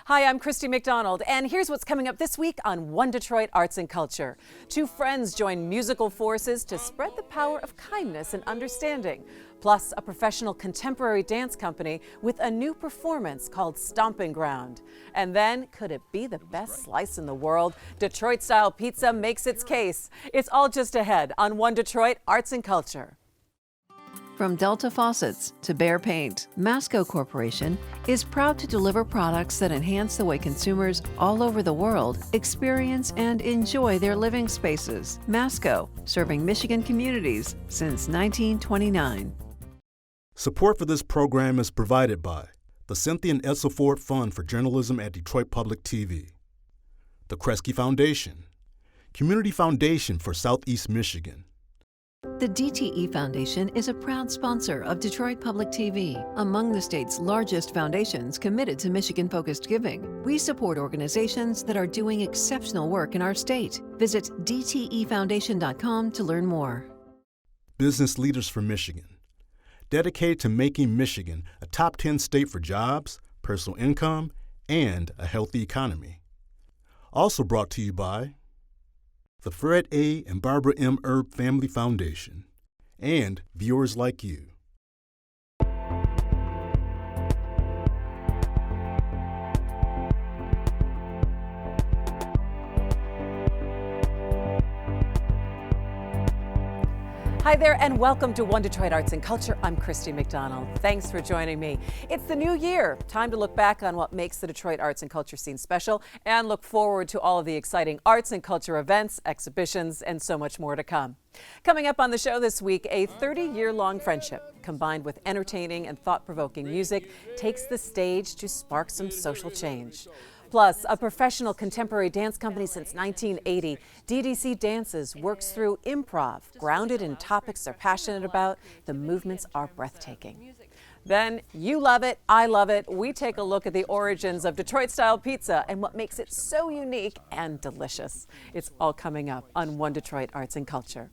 Hi, I'm Christy McDonald, and here's what's coming up this week on One Detroit Arts and Culture. Two friends join musical forces to spread the power of kindness and understanding. Plus, a professional contemporary dance company with a new performance called Stomping Ground. And then, could it be the best slice in the world? Detroit-style pizza makes its case. It's all just ahead on One Detroit Arts and Culture. From Delta Faucets to Behr Paint, Masco Corporation is proud to deliver products that enhance the way consumers all over the world experience and enjoy their living spaces. Masco, serving Michigan communities since 1929. Support for this program is provided by the Cynthia and Edsel Ford Fund for Journalism at Detroit Public TV, the Kresge Foundation, Community Foundation for Southeast Michigan. The DTE Foundation is a proud sponsor of Detroit Public TV, among the state's largest foundations committed to Michigan-focused giving. We support organizations that are doing exceptional work in our state. Visit dtefoundation.com to learn more. Business Leaders for Michigan, dedicated to making Michigan a top 10 state for jobs, personal income, and a healthy economy. Also brought to you by the Fred A. and Barbara M. Erb Family Foundation, and viewers like you. Hi there and welcome to One Detroit Arts and Culture. I'm Christy McDonald. Thanks for joining me. It's the new year. Time to look back on what makes the Detroit arts and culture scene special and look forward to all of the exciting arts and culture events, exhibitions, and so much more to come. Coming up on the show this week, a 30-year-long friendship combined with entertaining and thought-provoking music takes the stage to spark some social change. Plus, a professional contemporary dance company since 1980, DDC Dances works through improv, grounded in topics they're passionate about. The movements are breathtaking. Then, you love it, I love it. We take a look at the origins of Detroit-style pizza and what makes it so unique and delicious. It's all coming up on One Detroit Arts and Culture.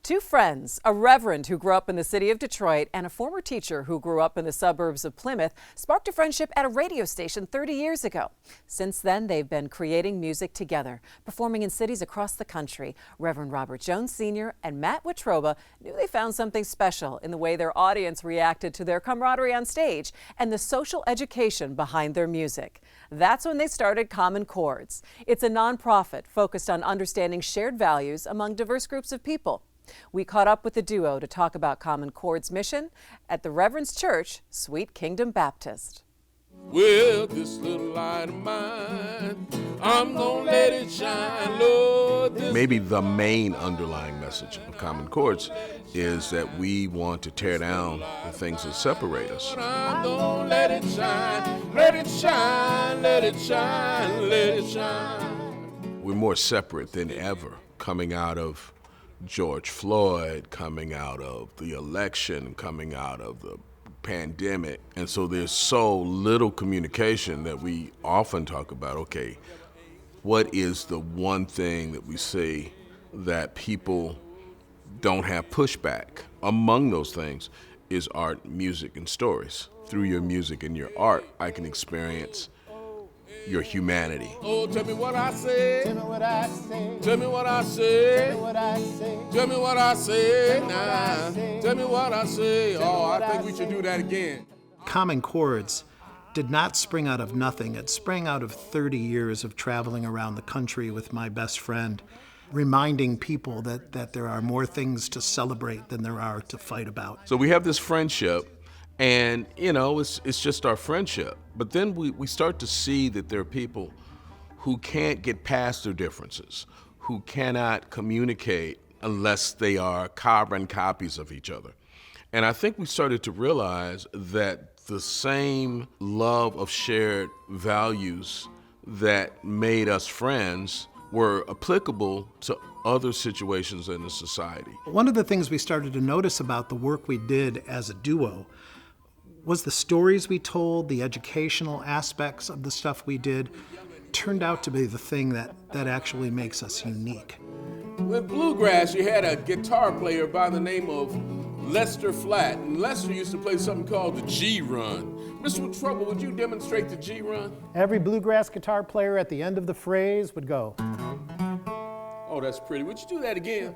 Two friends, a reverend who grew up in the city of Detroit and a former teacher who grew up in the suburbs of Plymouth, sparked a friendship at a radio station 30 years ago. Since then, they've been creating music together, performing in cities across the country. Reverend Robert Jones Sr. and Matt Wetruba knew they found something special in the way their audience reacted to their camaraderie on stage and the social education behind their music. That's when they started Common Chords. It's a nonprofit focused on understanding shared values among diverse groups of people. We caught up with the duo to talk about Common Chords' mission at the Reverend's Church, Sweet Kingdom Baptist. Well, this little light of mine, I'm gonna let it shine, Lord. Maybe the main underlying message of Common Chords is that we want to tear down the things that separate us. I'm gonna let it shine, let it shine, let it shine, let it shine. We're more separate than ever, coming out of George Floyd, coming out of the election, coming out of the pandemic. And so there's so little communication that we often talk about, okay, what is the one thing that we say that people don't have pushback? Among those things is art, music, and stories. Through your music and your art, I can experience your humanity. Oh, tell me what I say. Tell me what I say. Tell me what I say. Tell me what I say. Tell me what I say. Nah. Tell me what I say. Oh, I think we should do that again. Common Chords did not spring out of nothing. It sprang out of 30 years of traveling around the country with my best friend, reminding people that there are more things to celebrate than there are to fight about. So we have this friendship. And, you know, it's just our friendship. But then we start to see that there are people who can't get past their differences, who cannot communicate unless they are carbon copies of each other. And I think we started to realize that the same love of shared values that made us friends were applicable to other situations in the society. One of the things we started to notice about the work we did as a duo was the stories we told, the educational aspects of the stuff we did, turned out to be the thing that actually makes us unique. With bluegrass, you had a guitar player by the name of Lester Flatt, and Lester used to play something called the G Run. Mr. Trouble, would you demonstrate the G run? Every bluegrass guitar player at the end of the phrase would go. Oh, that's pretty. Would you do that again?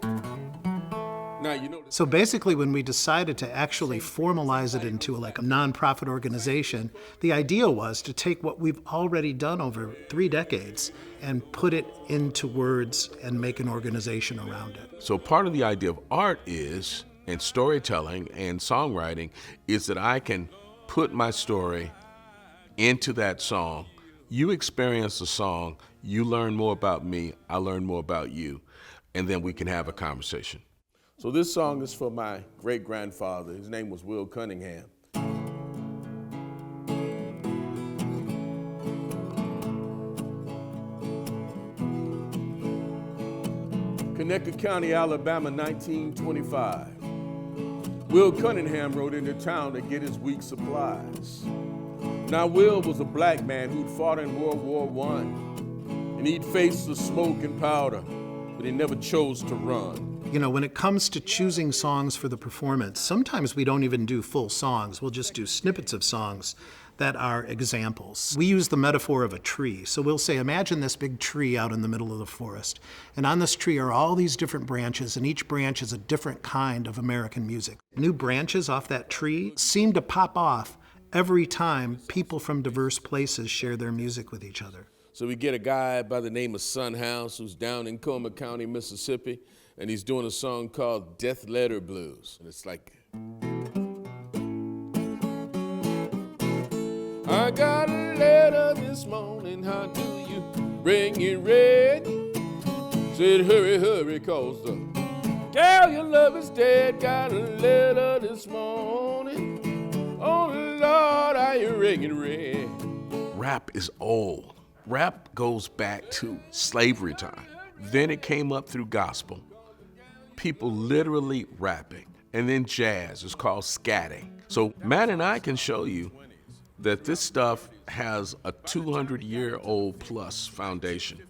Now, you know. So basically, when we decided to actually formalize it into like a nonprofit organization, the idea was to take what we've already done over 3 decades and put it into words and make an organization around it. So part of the idea of art is, and storytelling and songwriting, is that I can put my story into that song. You experience the song, you learn more about me, I learn more about you, and then we can have a conversation. So this song is for my great-grandfather. His name was Will Cunningham. Connecticut County, Alabama, 1925. Will Cunningham rode into town to get his week's supplies. Now, Will was a black man who'd fought in World War I, and he'd faced the smoke and powder, but he never chose to run. You know, when it comes to choosing songs for the performance, sometimes we don't even do full songs. We'll just do snippets of songs that are examples. We use the metaphor of a tree. So we'll say, imagine this big tree out in the middle of the forest. And on this tree are all these different branches, and each branch is a different kind of American music. New branches off that tree seem to pop off every time people from diverse places share their music with each other. So we get a guy by the name of Son House who's down in Common County, Mississippi, and he's doing a song called Death Letter Blues. And it's like, I got a letter this morning, how do you bring it read? Said hurry, hurry, cause the girl you love is dead. Got a letter this morning, oh Lord, are you ringing red? Rap is old. Rap goes back to slavery time. Then it came up through gospel. People literally rapping. And then jazz is called scatting. So Matt and I can show you that this stuff has a 200-year-old plus foundation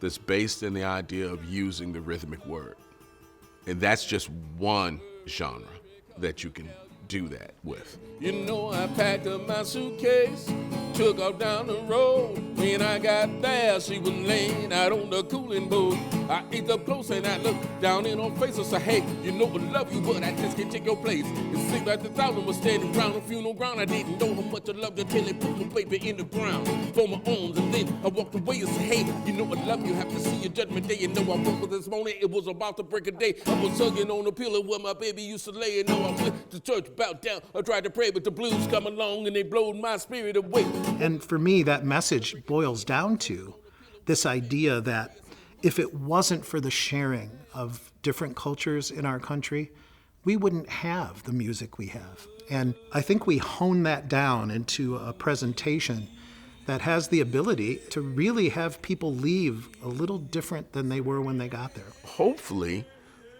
that's based in the idea of using the rhythmic word. And that's just one genre that you can do that with. You know, I packed up my suitcase, took off down the road. When I got there, she was laying out on the cooling board. I ate up close and I looked down in her face and said, hey, you know I love you, but I just can't take your place. It seemed like the thousand was standing round the funeral ground. I didn't know how much I loved her till they put my baby in the ground for my arms. And then I walked away and said, hey, you know I love you, have to see your judgment day. You know I woke up this morning, it was about to break a day. I was hugging on the pillow where my baby used to lay. And know I went to church, bowed down, I tried to pray, but the blues come along and they blowed my spirit away. And for me, that message boils down to this idea that if it wasn't for the sharing of different cultures in our country, we wouldn't have the music we have. And I think we hone that down into a presentation that has the ability to really have people leave a little different than they were when they got there. Hopefully,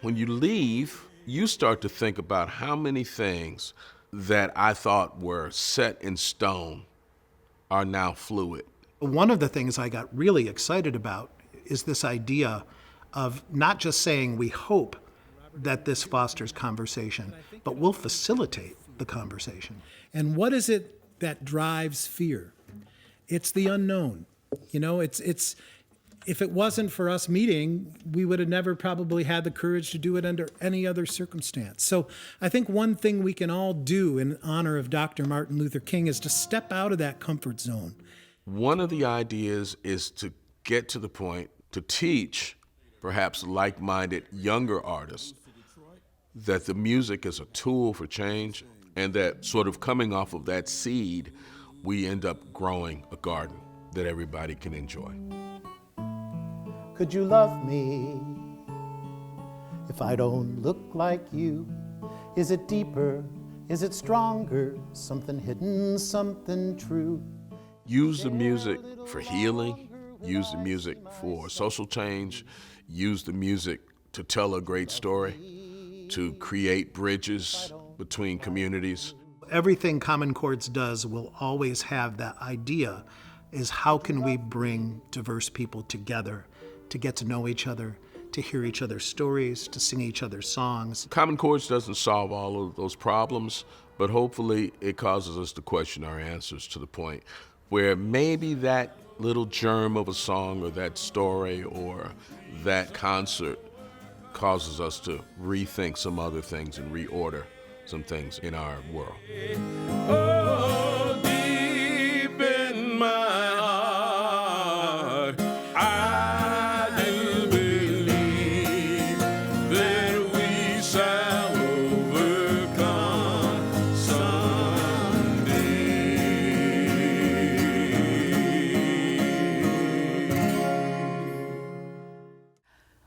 when you leave, you start to think about how many things that I thought were set in stone are now fluid. One of the things I got really excited about is this idea of not just saying we hope that this fosters conversation, but we'll facilitate the conversation. And what is it that drives fear? It's the unknown. You know, it's if it wasn't for us meeting, we would have never probably had the courage to do it under any other circumstance. So I think one thing we can all do in honor of Dr. Martin Luther King is to step out of that comfort zone. One of the ideas is to get to the point to teach perhaps like-minded younger artists that the music is a tool for change, and that sort of coming off of that seed, we end up growing a garden that everybody can enjoy. Could you love me if I don't look like you? Is it deeper? Is it stronger? Something hidden, something true. Use the music for healing, use the music for social change, use the music to tell a great story, to create bridges between communities. Everything Common Chords does will always have that idea, is how can we bring diverse people together to get to know each other, to hear each other's stories, to sing each other's songs. Common Chords doesn't solve all of those problems, but hopefully it causes us to question our answers to the point where maybe that little germ of a song or that story or that concert causes us to rethink some other things and reorder some things in our world. Oh, deep in my heart, I do believe that we shall overcome someday.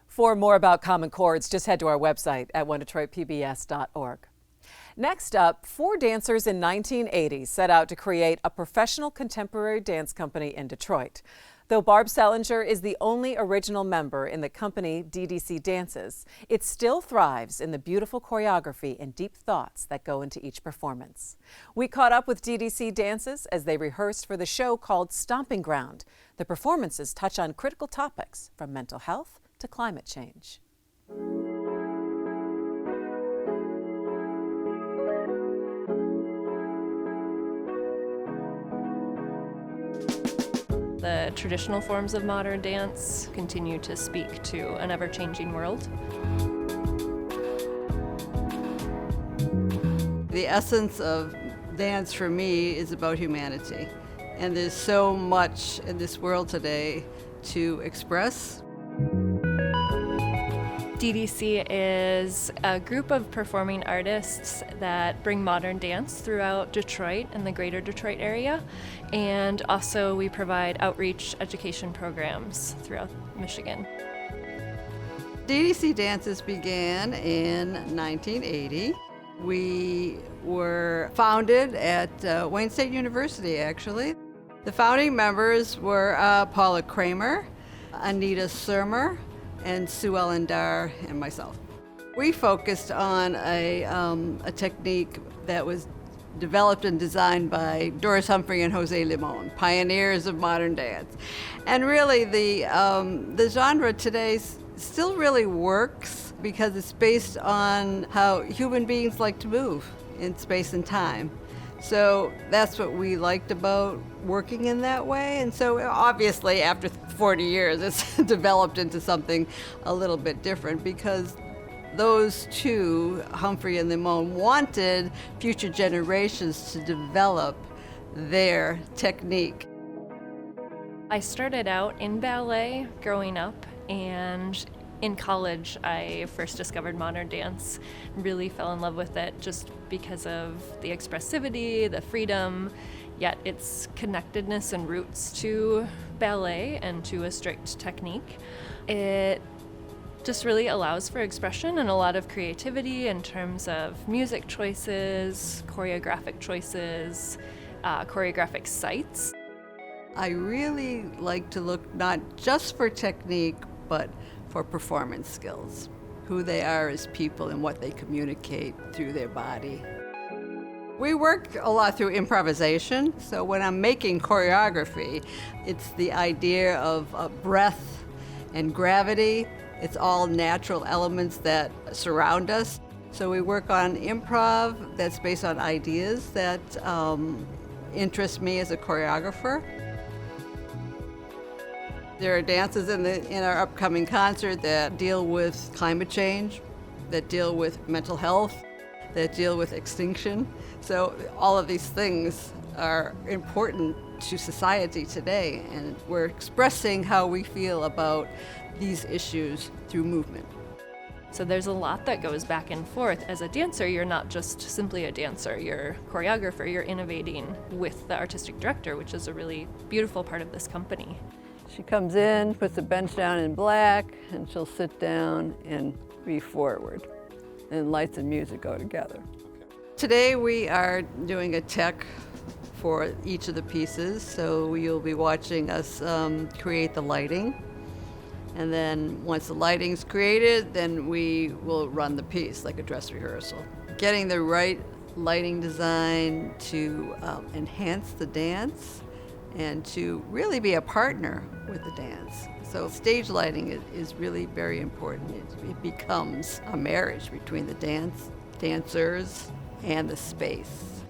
For more about Common Chords, just head to our website at onedetroitpbs.org. Next up, 4 dancers in 1980 set out to create a professional contemporary dance company in Detroit. Though Barb Selinger is the only original member in the company DDC Dances, it still thrives in the beautiful choreography and deep thoughts that go into each performance. We caught up with DDC Dances as they rehearsed for the show called Stomping Ground. The performances touch on critical topics from mental health to climate change. The traditional forms of modern dance continue to speak to an ever-changing world. The essence of dance for me is about humanity. And there's so much in this world today to express. DDC is a group of performing artists that bring modern dance throughout Detroit and the greater Detroit area. And also we provide outreach education programs throughout Michigan. DDC Dances began in 1980. We were founded at Wayne State University, actually. The founding members were Paula Kramer, Anita Surmer, and Sue Ellen Dar and myself. We focused on a technique that was developed and designed by Doris Humphrey and Jose Limon, pioneers of modern dance. And really the genre today still really works because it's based on how human beings like to move in space and time. So that's what we liked about working in that way. And so obviously after 40 years, it's developed into something a little bit different because those two, Humphrey and Limon, wanted future generations to develop their technique. I started out in ballet growing up, and in college I first discovered modern dance, really fell in love with it just because of the expressivity, the freedom, yet its connectedness and roots to ballet and to a strict technique. It just really allows for expression and a lot of creativity in terms of music choices, choreographic choices, choreographic sites. I really like to look not just for technique, but for performance skills, who they are as people and what they communicate through their body. We work a lot through improvisation, so when I'm making choreography, it's the idea of breath and gravity. It's all natural elements that surround us. So we work on improv that's based on ideas that interest me as a choreographer. There are dances in our upcoming concert that deal with climate change, that deal with mental health, that deal with extinction. So all of these things are important to society today, and we're expressing how we feel about these issues through movement. So there's a lot that goes back and forth. As a dancer, you're not just simply a dancer, you're a choreographer, you're innovating with the artistic director, which is a really beautiful part of this company. She comes in, puts the bench down in black, and she'll sit down and be forward. And lights and music go together. Today we are doing a tech for each of the pieces, so you'll be watching us create the lighting. And then once the lighting's created, then we will run the piece like a dress rehearsal. Getting the right lighting design to enhance the dance and to really be a partner with the dance. So stage lighting is really very important. It becomes a marriage between the dancers, and the space.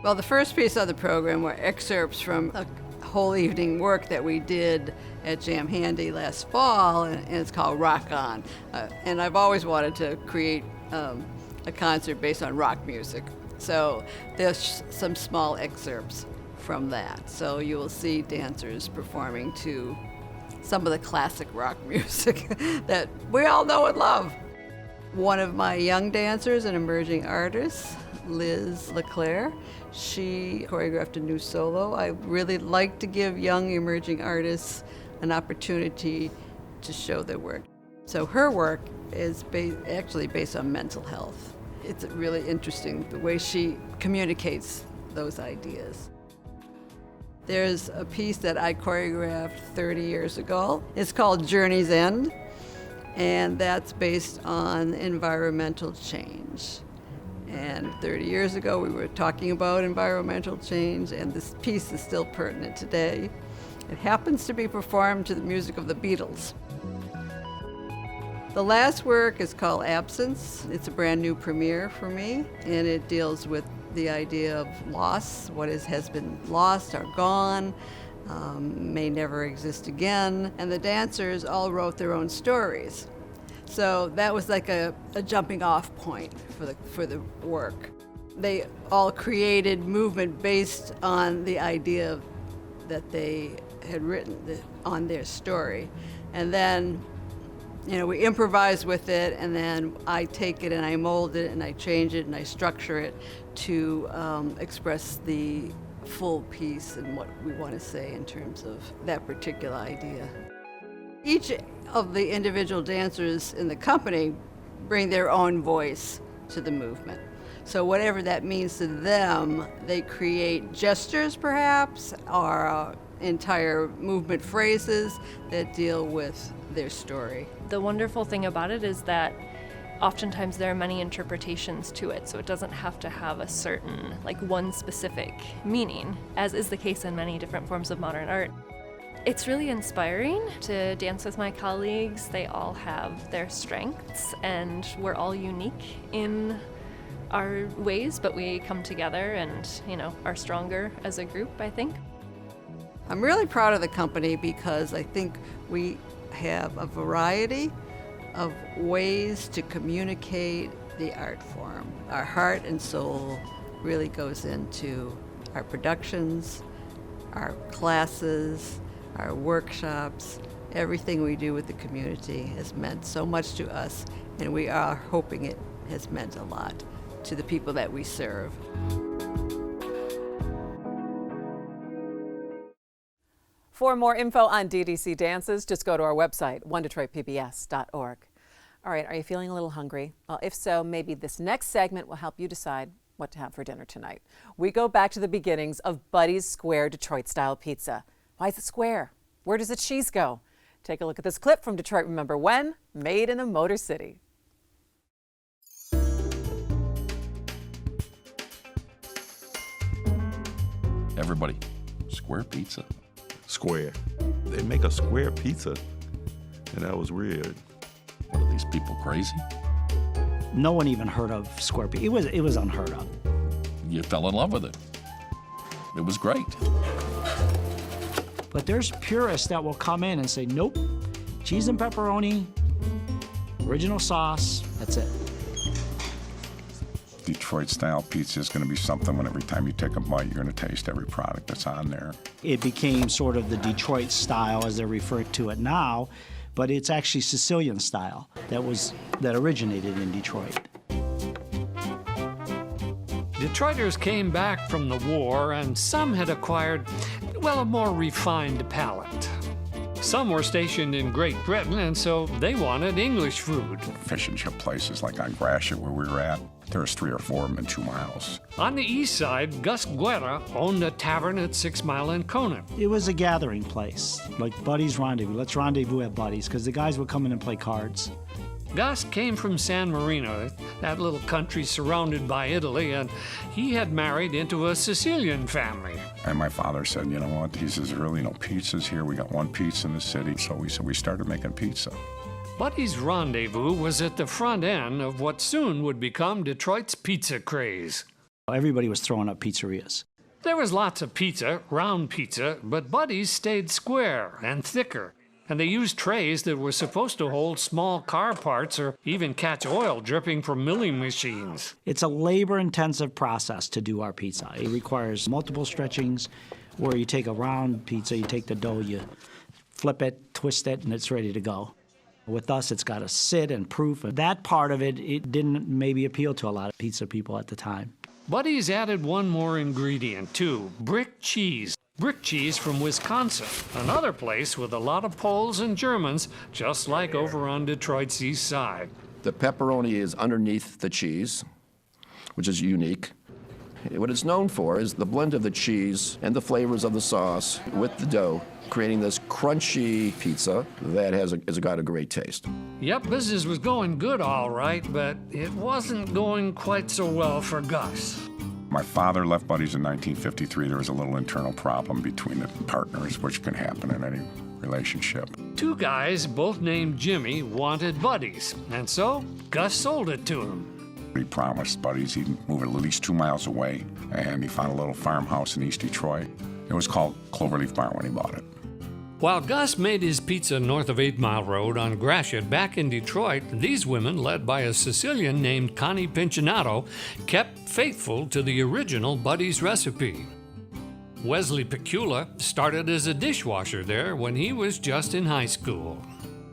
Well, the first piece of the program were excerpts from a whole evening work that we did at Jam Handy last fall, and it's called Rock On. And I've always wanted to create a concert based on rock music. So there's some small excerpts from that. So you will see dancers performing to some of the classic rock music that we all know and love. One of my young dancers, an emerging artist, Liz LeClaire, she choreographed a new solo. I really like to give young emerging artists an opportunity to show their work. So her work is actually based on mental health. It's really interesting the way she communicates those ideas. There's a piece that I choreographed 30 years ago. It's called Journey's End, and that's based on environmental change. And 30 years ago, we were talking about environmental change, and this piece is still pertinent today. It happens to be performed to the music of the Beatles. The last work is called Absence. It's a brand new premiere for me, and it deals with the idea of loss, what has been lost or gone, may never exist again. And the dancers all wrote their own stories. So that was like a jumping off point for the work. They all created movement based on the idea that they had written on their story. And then, we improvise with it, and then I take it and I mold it and I change it and I structure it to express the full piece and what we want to say in terms of that particular idea. Each of the individual dancers in the company bring their own voice to the movement. So whatever that means to them, they create gestures perhaps, or entire movement phrases that deal with their story. The wonderful thing about it is that oftentimes there are many interpretations to it, so it doesn't have to have a certain, one specific meaning, as is the case in many different forms of modern art. It's really inspiring to dance with my colleagues. They all have their strengths, and we're all unique in our ways, but we come together and, are stronger as a group, I think. I'm really proud of the company because I think we have a variety of ways to communicate the art form. Our heart and soul really goes into our productions, our classes, our workshops. Everything we do with the community has meant so much to us, and we are hoping it has meant a lot to the people that we serve. For more info on DDC Dances, just go to our website, onedetroitpbs.org. All right, are you feeling a little hungry? Well, if so, maybe this next segment will help you decide what to have for dinner tonight. We go back to the beginnings of Buddy's Square Detroit-style pizza. Why is it square? Where does the cheese go? Take a look at this clip from Detroit Remember When, made in the Motor City. Everybody, square pizza. Square. They make a square pizza, and that was weird. What, are these people crazy? No one even heard of square pizza. It was unheard of. You fell in love with it. It was great. But there's purists that will come in and say, nope, cheese and pepperoni, original sauce, that's it. Detroit-style pizza is going to be something when every time you take a bite, you're going to taste every product that's on there. It became sort of the Detroit style, as they're referred to it now, but it's actually Sicilian style that originated in Detroit. Detroiters came back from the war, and some had acquired, a more refined palate. Some were stationed in Great Britain, and so they wanted English food. Fish and chip places like on Gratiot, where we were at, there's 3 or 4 of them in 2 miles. On the east side, Gus Guerra owned a tavern at 6 Mile and Conan. It was a gathering place, like Buddy's Rendezvous. Let's rendezvous at Buddy's, because the guys would come in and play cards. Gus came from San Marino, that little country surrounded by Italy, and he had married into a Sicilian family. And my father said, you know what, he says, there are really no pizzas here. We got one pizza in the city. So we started making pizza. Buddy's rendezvous was at the front end of what soon would become Detroit's pizza craze. Everybody was throwing up pizzerias. There was lots of pizza, round pizza, but Buddy's stayed square and thicker. And they used trays that were supposed to hold small car parts or even catch oil dripping from milling machines. It's a labor-intensive process to do our pizza. It requires multiple stretchings where you take a round pizza, you take the dough, you flip it, twist it, and it's ready to go. With us, it's got to sit and proof. And that part of it, it didn't maybe appeal to a lot of pizza people at the time. Buddy's added one more ingredient, too, brick cheese. Brick cheese from Wisconsin, another place with a lot of Poles and Germans, just like over on Detroit's east side. The pepperoni is underneath the cheese, which is unique. What it's known for is the blend of the cheese and the flavors of the sauce with the dough, creating this crunchy pizza that has got a great taste. Yep, business was going good all right, but it wasn't going quite so well for Gus. My father left Buddy's in 1953. There was a little internal problem between the partners, which can happen in any relationship. Two guys, both named Jimmy, wanted Buddy's, and so Gus sold it to him. He promised Buddy's he'd move it at least 2 miles away, and he found a little farmhouse in East Detroit. It was called Cloverleaf Barn when he bought it. While Gus made his pizza north of 8 Mile Road on Gratiot back in Detroit, these women, led by a Sicilian named Connie Pincinato, kept faithful to the original Buddy's recipe. Wesley Pecula started as a dishwasher there when he was just in high school.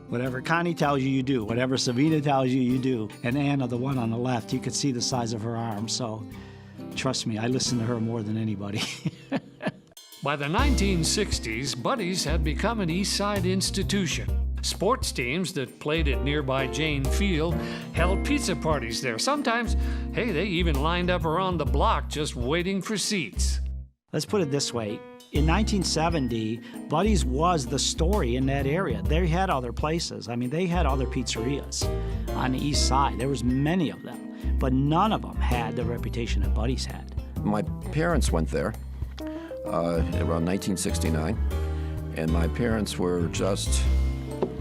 Whatever Connie tells you, you do. Whatever Savina tells you, you do. And Anna, the one on the left, you could see the size of her arm, so trust me, I listen to her more than anybody. By the 1960s, Buddy's had become an East Side institution. Sports teams that played at nearby Jane Field held pizza parties there. Sometimes, hey, they even lined up around the block just waiting for seats. Let's put it this way. In 1970, Buddy's was the story in that area. They had other places. I mean, they had other pizzerias on the East Side. There was many of them, but none of them had the reputation that Buddy's had. My parents went there around 1969, and my parents were just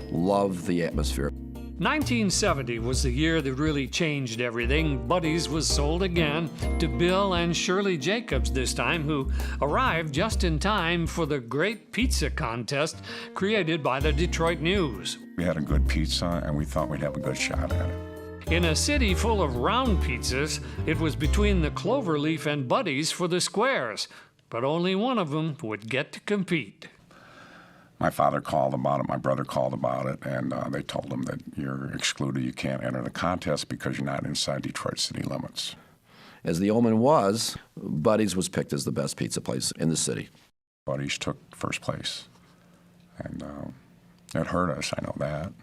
loved the atmosphere. 1970 was the year that really changed everything. Buddy's was sold again to Bill and Shirley Jacobs this time, who arrived just in time for the great pizza contest created by the Detroit News. We had a good pizza, and we thought we'd have a good shot at it. In a city full of round pizzas, it was between the Cloverleaf and Buddy's for the squares, but only one of them would get to compete. My father called about it, my brother called about it, and they told him that you're excluded, you can't enter the contest because you're not inside Detroit city limits. As the omen was, Buddy's was picked as the best pizza place in the city. Buddy's took first place, and it hurt us, I know that,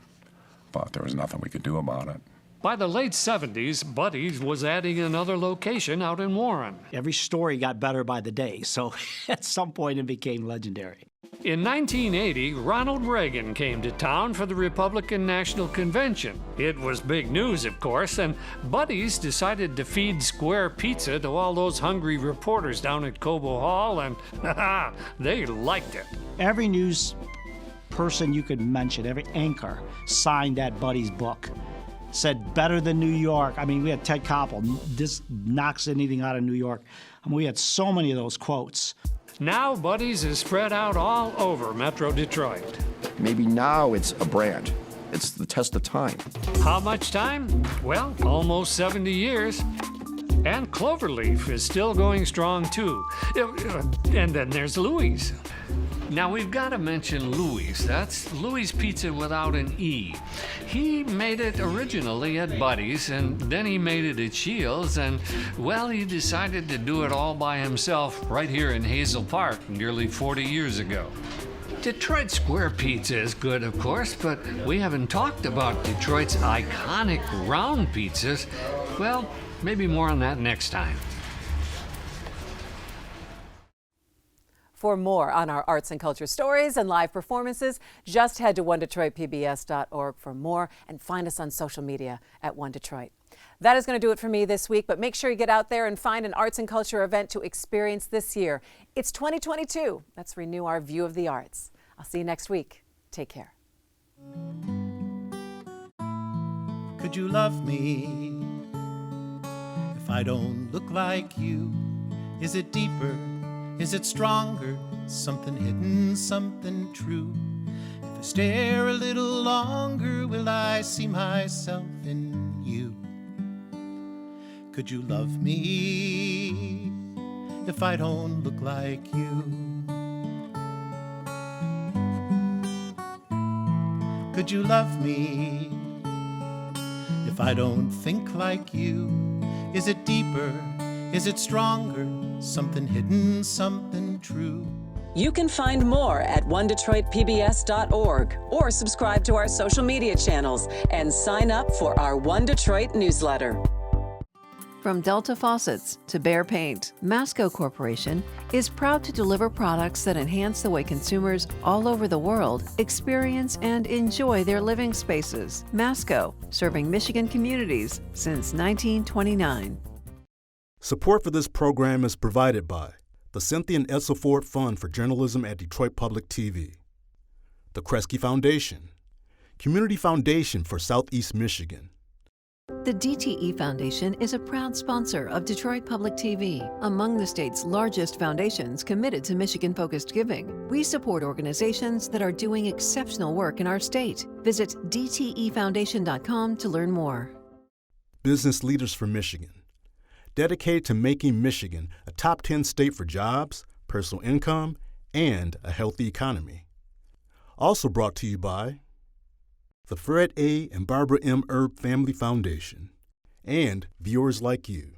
but there was nothing we could do about it. By the late 70s, Buddy's was adding another location out in Warren. Every story got better by the day, so at some point it became legendary. In 1980, Ronald Reagan came to town for the Republican National Convention. It was big news, of course, and Buddy's decided to feed square pizza to all those hungry reporters down at Cobo Hall, and they liked it. Every news person you could mention, every anchor, signed that Buddy's book. Said better than New York. I mean, we had Ted Koppel, this knocks anything out of New York. I mean, we had so many of those quotes. Now Buddy's is spread out all over Metro Detroit. Maybe now it's a brand. It's the test of time. How much time? Well, almost 70 years. And Cloverleaf is still going strong, too. And then there's Louie's. Now, we've got to mention Louie's. That's Louie's Pizza without an E. He made it originally at Buddy's, and then he made it at Shields, and, well, he decided to do it all by himself right here in Hazel Park nearly 40 years ago. Detroit Square Pizza is good, of course, but we haven't talked about Detroit's iconic round pizzas. Well, maybe more on that next time. For more on our arts and culture stories and live performances, just head to onedetroitpbs.org for more and find us on social media at One Detroit. That is going to do it for me this week, but make sure you get out there and find an arts and culture event to experience this year. It's 2022. Let's renew our view of the arts. I'll see you next week. Take care. Could you love me if I don't look like you? Is it deeper? Is it stronger? Something hidden, something true. If I stare a little longer, will I see myself in you? Could you love me if I don't look like you? Could you love me if I don't think like you? Is it deeper? Is it stronger? Something hidden, something true. You can find more at onedetroitpbs.org or subscribe to our social media channels and sign up for our One Detroit newsletter. From Delta Faucets to Behr Paint, Masco Corporation is proud to deliver products that enhance the way consumers all over the world experience and enjoy their living spaces. Masco, serving Michigan communities since 1929. Support for this program is provided by the Cynthia and Edsel Ford Fund for Journalism at Detroit Public TV, the Kresge Foundation, Community Foundation for Southeast Michigan. The DTE Foundation is a proud sponsor of Detroit Public TV, among the state's largest foundations committed to Michigan-focused giving. We support organizations that are doing exceptional work in our state. Visit dtefoundation.com to learn more. Business Leaders for Michigan, dedicated to making Michigan a top 10 state for jobs, personal income, and a healthy economy. Also brought to you by the Fred A. and Barbara M. Erb Family Foundation, and viewers like you.